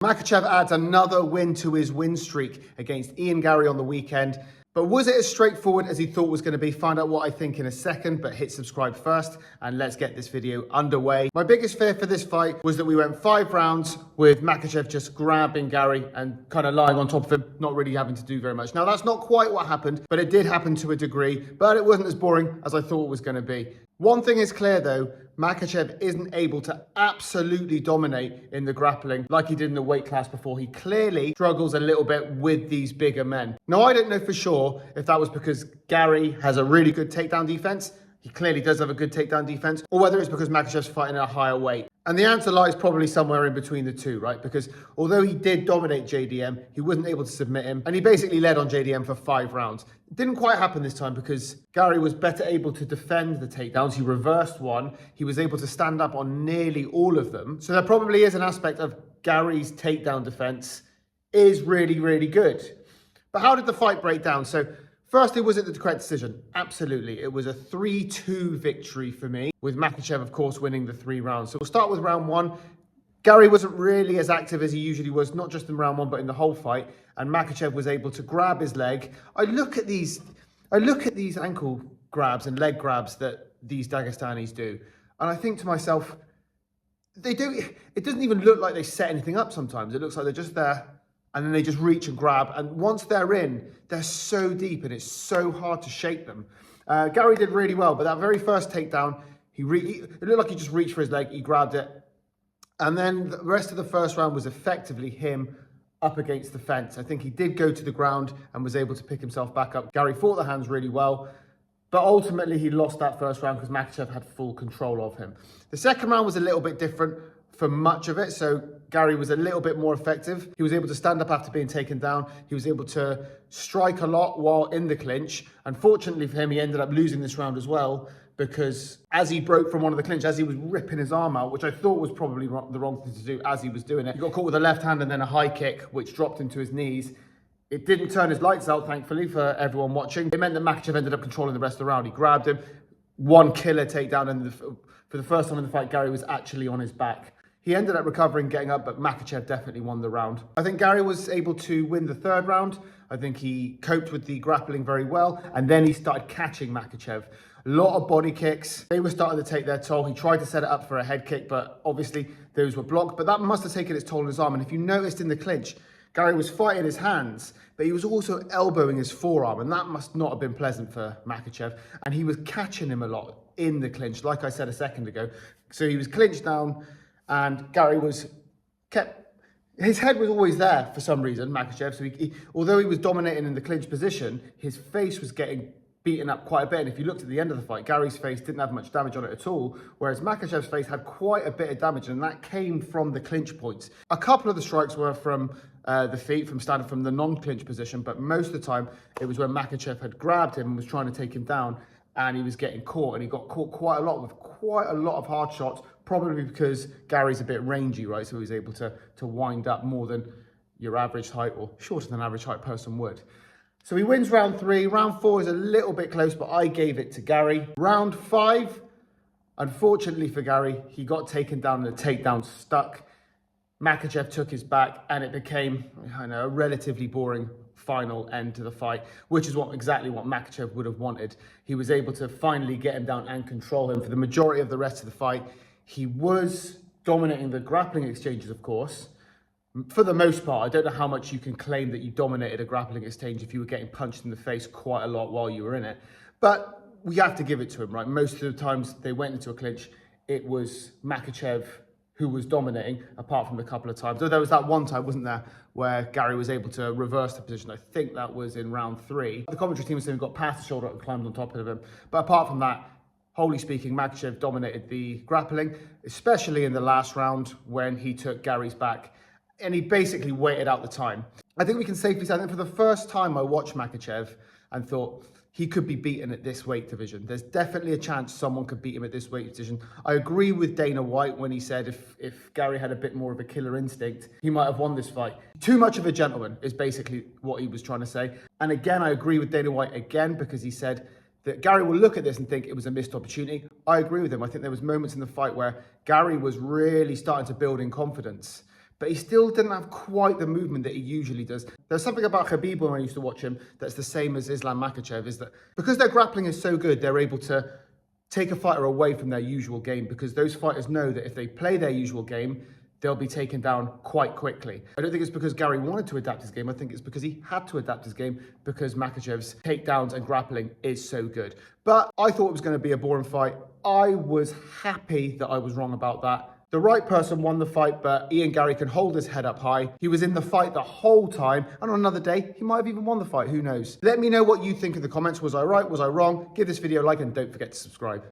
Makhachev adds another win to his win streak against Ian Garry on the weekend. But was it as straightforward as he thought was going to be? Find out what I think in a second, but hit subscribe first and let's get this video underway. My biggest fear for this fight was that we went 5 rounds with Makhachev just grabbing Garry and kind of lying on top of him, not really having to do very much. Now, that's not quite what happened, but it did happen to a degree, but it wasn't as boring as I thought it was going to be. One thing is clear though, Makhachev isn't able to absolutely dominate in the grappling like he did in the weight class before. He clearly struggles a little bit with these bigger men. Now, I don't know for sure if that was because Garry has a really good takedown defense. He clearly does have a good takedown defense, or whether it's because Makhachev's fighting at a higher weight. And the answer lies probably somewhere in between the two, right? Because although he did dominate JDM, he wasn't able to submit him, and he basically led on JDM for 5 rounds. It didn't quite happen this time because Garry was better able to defend the takedowns. He reversed one. He was able to stand up on nearly all of them. So there probably is an aspect of Garry's takedown defense is really, really good. But how did the fight break down? So firstly, was it the correct decision? Absolutely. It was a 3-2 victory for me, with Makhachev, of course, winning the 3 rounds. So we'll start with round 1. Garry wasn't really as active as he usually was, not just in round 1, but in the whole fight. And Makhachev was able to grab his leg. I look at these ankle grabs and leg grabs that these Dagestanis do, and I think to myself, it doesn't even look like they set anything up sometimes. It looks like they're just there, and then they just reach and grab. And once they're in, they're so deep and it's so hard to shake them. Garry did really well, but that very first takedown, it looked like he just reached for his leg, he grabbed it. And then the rest of the first round was effectively him up against the fence. I think he did go to the ground and was able to pick himself back up. Garry fought the hands really well, but ultimately he lost that first round because Makhachev had full control of him. The second round was a little bit different for much of it. So Garry was a little bit more effective. He was able to stand up after being taken down. He was able to strike a lot while in the clinch. Unfortunately for him, he ended up losing this round as well, because as he broke from one of the clinch, as he was ripping his arm out, which I thought was probably the wrong thing to do as he was doing it, he got caught with a left hand and then a high kick, which dropped him to his knees. It didn't turn his lights out, thankfully, for everyone watching. It meant that Makhachev ended up controlling the rest of the round. He grabbed him, one killer takedown, and for the first time in the fight, Garry was actually on his back. He ended up recovering, getting up, but Makhachev definitely won the round. I think Garry was able to win the 3rd round. I think he coped with the grappling very well, and then he started catching Makhachev. A lot of body kicks. They were starting to take their toll. He tried to set it up for a head kick, but obviously those were blocked. But that must have taken its toll on his arm. And if you noticed in the clinch, Garry was fighting his hands, but he was also elbowing his forearm, and that must not have been pleasant for Makhachev. And he was catching him a lot in the clinch, like I said a second ago. So he was clinched down, and Garry his head was always there for some reason, Makhachev. So although he was dominating in the clinch position, his face was getting beaten up quite a bit. And if you looked at the end of the fight, Garry's face didn't have much damage on it at all, whereas Makhachev's face had quite a bit of damage, and that came from the clinch points. A couple of the strikes were from the feet, from standing from the non-clinch position, but most of the time it was when Makhachev had grabbed him and was trying to take him down, and he was getting caught, and he got caught quite a lot with quite a lot of hard shots, probably because Garry's a bit rangy, right? So he was able to wind up more than your average height, or shorter than average height person would. So he wins round 3. Round 4 is a little bit close, but I gave it to Garry. Round 5, unfortunately for Garry, he got taken down and the takedown stuck. Makhachev took his back, and it became, I know, a relatively boring final end to the fight, which is exactly what Makhachev would have wanted. He was able to finally get him down and control him for the majority of the rest of the fight. He was dominating the grappling exchanges, of course. For the most part, I don't know how much you can claim that you dominated a grappling exchange if you were getting punched in the face quite a lot while you were in it. But we have to give it to him, right? Most of the times they went into a clinch, it was Makhachev who was dominating, apart from a couple of times. Though there was that one time, wasn't there, where Garry was able to reverse the position. I think that was in round 3. The commentary team was saying he got past the shoulder and climbed on top of him. But apart from that, wholly speaking, Makhachev dominated the grappling, especially in the last round when he took Garry's back, and he basically waited out the time. I think we can safely say that for the first time I watched Makhachev and thought he could be beaten at this weight division. There's definitely a chance someone could beat him at this weight division. I agree with Dana White when he said if Garry had a bit more of a killer instinct, he might have won this fight. Too much of a gentleman is basically what he was trying to say. And again, I agree with Dana White again, because he said that Garry will look at this and think it was a missed opportunity. I agree with him. I think there was moments in the fight where Garry was really starting to build in confidence. but he still didn't have quite the movement that he usually does. There's something about Khabib when I used to watch him that's the same as Islam Makhachev, is that because their grappling is so good, they're able to take a fighter away from their usual game, because those fighters know that if they play their usual game, they'll be taken down quite quickly. I don't think it's because Garry wanted to adapt his game. I think it's because he had to adapt his game because Makhachev's takedowns and grappling is so good. But I thought it was going to be a boring fight. I was happy that I was wrong about that. The right person won the fight, but Ian Garry can hold his head up high. He was in the fight the whole time, and on another day, he might have even won the fight. Who knows? Let me know what you think in the comments. Was I right? Was I wrong? Give this video a like, and don't forget to subscribe.